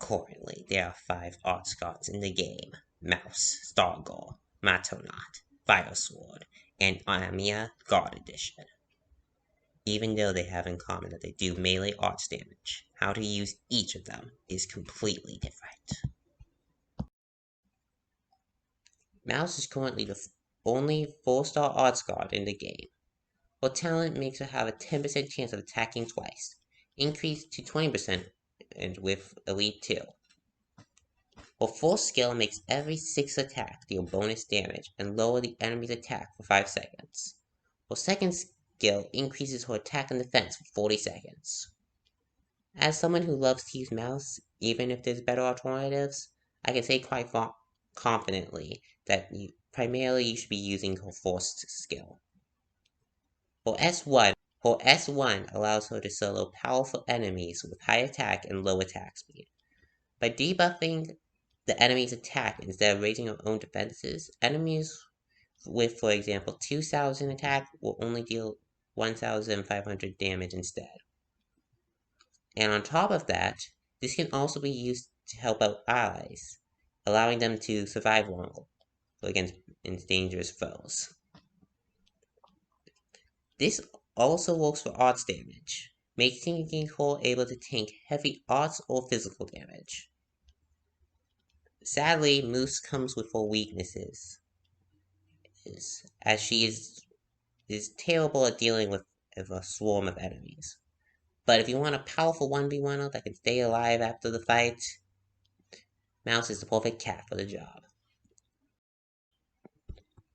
Currently, there are 5 arts gods in the game: Mousse, Stargirl, Matoimaru, Fire Sword, and Amiya Guard Edition. Even though they have in common that they do melee arts damage, how to use each of them is completely different. Mousse is currently the only 4-star arts guard in the game. Her talent makes her have a 10% chance of attacking twice, increased to 20% and with Elite 2. Her first skill makes every 6 attack deal bonus damage and lower the enemy's attack for 5 seconds. Her second skill increases her attack and defense for 40 seconds. As someone who loves to use Mousse, even if there's better alternatives, I can say quite confidently that primarily you should be using her first skill. Her S1 allows her to solo powerful enemies with high attack and low attack speed. By debuffing the enemy's attack instead of raising her own defenses, enemies with, for example, 2,000 attack will only deal 1,500 damage instead. And on top of that, this can also be used to help out allies, allowing them to survive longer against dangerous foes. This also works for arts damage, making her able to tank heavy arts or physical damage. Sadly, Mousse comes with her weaknesses, as she is terrible at dealing with a swarm of enemies. But if you want a powerful 1v1er that can stay alive after the fight, Mousse is the perfect cat for the job.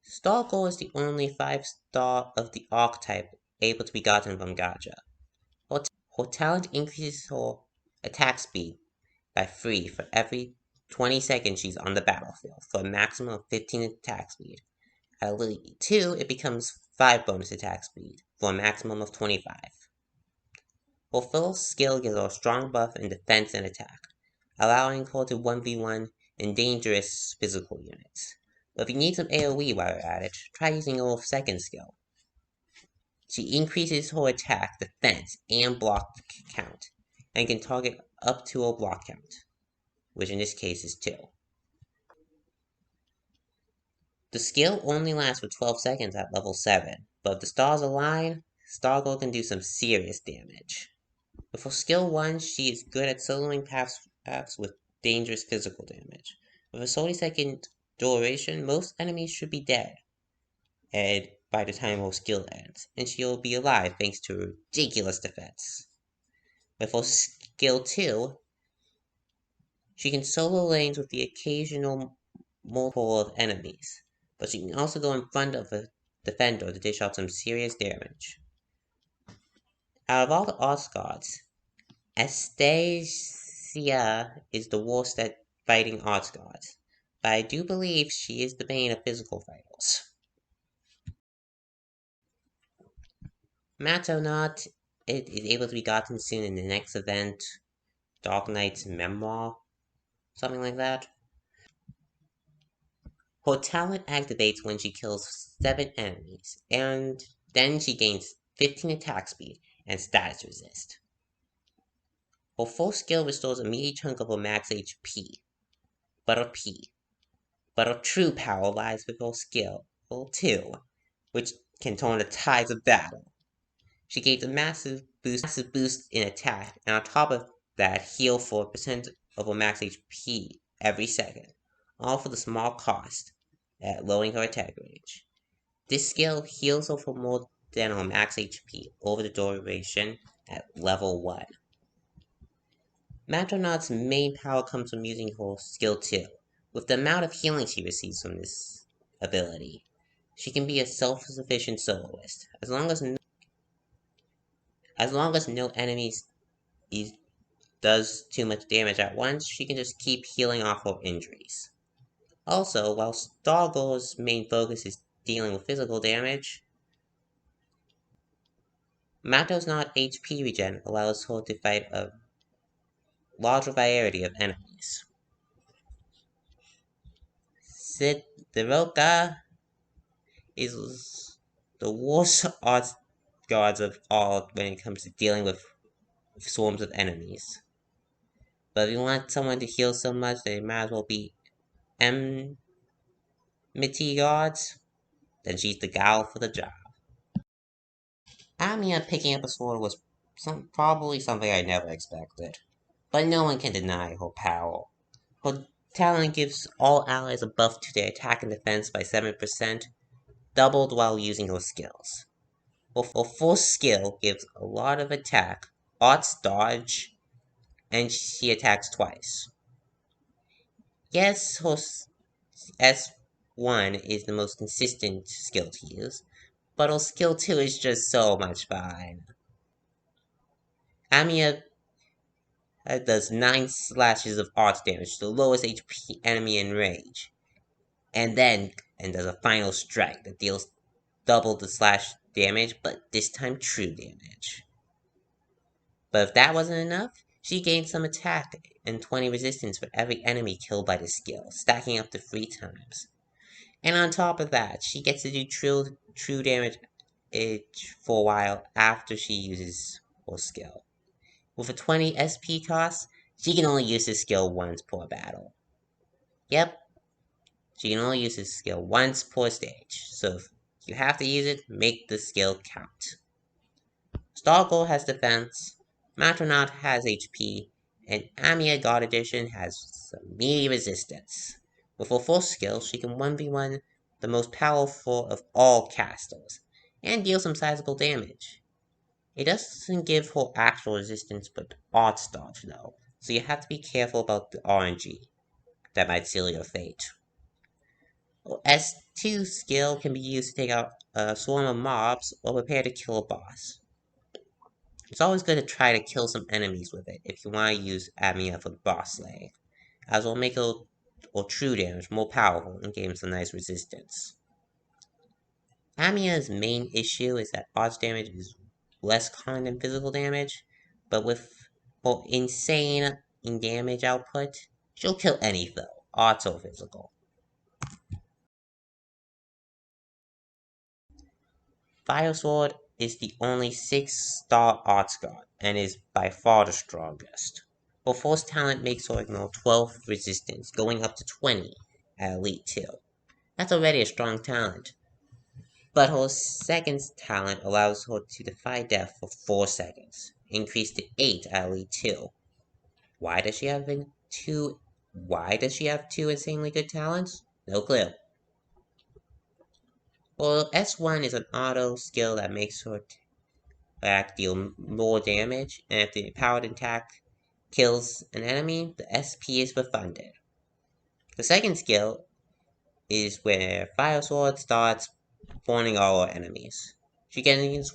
Stargirl is the only 5-star of the archetype able to be gotten from Gacha. Her talent increases her attack speed by 3 for every 20 seconds she's on the battlefield, for a maximum of 15 attack speed. At Elite 2, it becomes 5 bonus attack speed, for a maximum of 25. Her first skill gives her a strong buff in defense and attack, allowing her to 1v1 in dangerous physical units. But if you need some AoE while you're at it, try using her second skill. She increases her attack, defense, and block count, and can target up to her block count, which in this case is 2. The skill only lasts for 12 seconds at level 7, but if the stars align, Stargirl can do some serious damage. Before skill 1, she is good at soloing paths with dangerous physical damage. With a 30-second duration, most enemies should be dead by the time her skill ends, and she'll be alive thanks to ridiculous defense. With her skill 2, she can solo lanes with the occasional multiple of enemies, but she can also go in front of a defender to dish out some serious damage. Out of all the arts gods, Astesia is the worst at fighting arts gods, but I do believe she is the bane of physical fighters. Matoimaru is able to be gotten soon in the next event, Dark Knight's Memoir, something like that. Her talent activates when she kills 7 enemies, and then she gains 15 attack speed and status resist. Her first skill restores a meaty chunk of her max HP, but her true power lies with her skill 2, which can turn the tides of battle. She gains a massive boost in attack, and on top of that, heal 4% of her max HP every second, all for the small cost at lowering her attack range. This skill heals her for more than her max HP over the duration at level 1. Matoimaru's main power comes from using her skill 2. With the amount of healing she receives from this ability, she can be a self-sufficient soloist. As long as no enemies does too much damage at once, she can just keep healing off her injuries. Also, while Stargirl's main focus is dealing with physical damage, Matoimaru's HP regen allows her to fight a larger variety of enemies. Sideroca is the worst arts guards of all when it comes to dealing with swarms of enemies. But if you want someone to heal so much, they might as well be Amiya Guards, then she's the gal for the job. Amiya picking up a sword was probably something I never expected. But no one can deny her power. Her talent gives all allies a buff to their attack and defense by 7%, doubled while using her skills. Her first skill gives a lot of attack, arts dodge, and she attacks twice. Yes, her S1 is the most consistent skill to use, but her skill 2 is just so much fun. Amiya does 9 slashes of arts damage to the lowest HP enemy in range, and does a final strike that deals double the slash damage, but this time true damage. But if that wasn't enough, she gained some attack and 20 resistance for every enemy killed by the skill, stacking up to 3 times. And on top of that, she gets to do true damage for a while after she uses her skill. With a 20 SP cost, she can only use this skill once per battle. Yep, she can only use this skill once per stage, so if you have to use it, make the skill count. Stargirl has defense, Matoimaru has HP, and Amiya Guard Edition has some meaty resistance. With her first skill, she can 1v1 the most powerful of all casters, and deal some sizable damage. It doesn't give her actual resistance but arts dodge though, so you have to be careful about the RNG. That might seal your fate. Her S2 skill can be used to take out a swarm of mobs or prepare to kill a boss. It's always good to try to kill some enemies with it if you want to use Amiya for the boss slaying, as will make her true damage more powerful and gain some nice resistance. Amiya's main issue is that arts damage is less common than physical damage, but with her insane in damage output, she'll kill any foe, arts or physical. Fire Sword is the only 6-star arts guard, and is by far the strongest. Her first talent makes her ignore 12 resistance, going up to 20 at Elite 2. That's already a strong talent. But her second talent allows her to defy death for 4 seconds, increased to 8 at Elite 2. Why does she have two insanely good talents? No clue. Well, S1 is an auto skill that makes her attack deal more damage, and if the powered attack kills an enemy, the SP is refunded. The second skill is where Fire Sword starts spawning all her enemies. She gains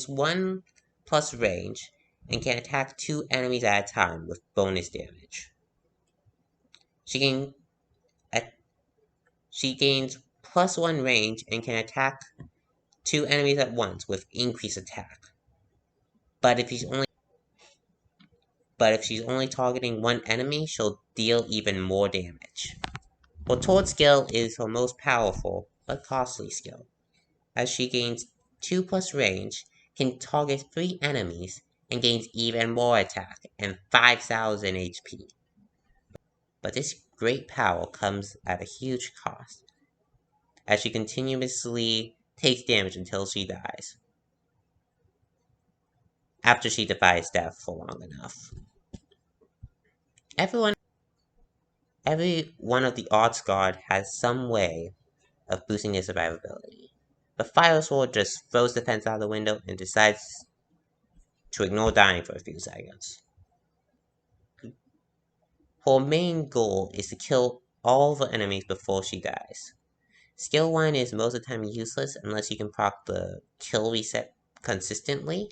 1 plus range, and can attack 2 enemies at a time with bonus damage. She gains plus 1 range and can attack 2 enemies at once with increased attack. But if she's only targeting 1 enemy, she'll deal even more damage. Her third skill is her most powerful, but costly skill, as she gains 2 plus range, can target 3 enemies, and gains even more attack and 5,000 HP. But this great power comes at a huge cost, as she continuously takes damage until she dies, after she defies death for long enough. Every one of the Arts Guard has some way of boosting their survivability. But Fire Sword just throws defense out the window and decides to ignore dying for a few seconds. Her main goal is to kill all the enemies before she dies. Skill 1 is most of the time useless unless you can proc the kill reset consistently.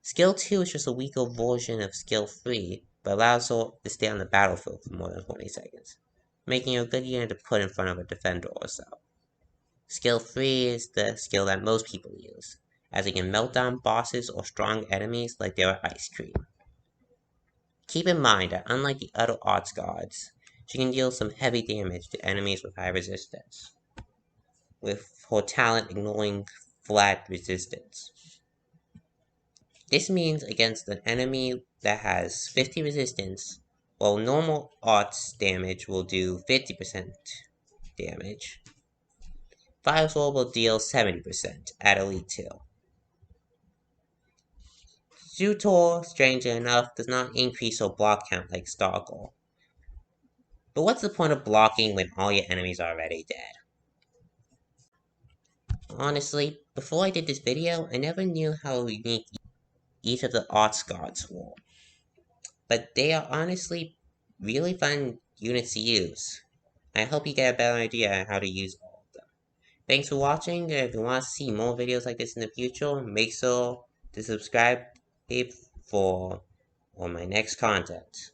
Skill 2 is just a weaker version of Skill 3, but allows her to stay on the battlefield for more than 20 seconds, making her a good unit to put in front of a defender or so. Skill 3 is the skill that most people use, as it can melt down bosses or strong enemies like they were ice cream. Keep in mind that unlike the other Arts Guards, she can deal some heavy damage to enemies with high resistance, with her talent ignoring flat resistance. This means against an enemy that has 50 resistance, while normal arts damage will do 50% damage, Fire Sword will deal 70% at Elite 2. Surtr, strangely enough, does not increase your block count like Stargirl. But what's the point of blocking when all your enemies are already dead? Honestly, before I did this video, I never knew how unique each of the arts guards were. But they are honestly really fun units to use. I hope you get a better idea on how to use all of them. Thanks for watching, and if you want to see more videos like this in the future, make sure to subscribe for my next content.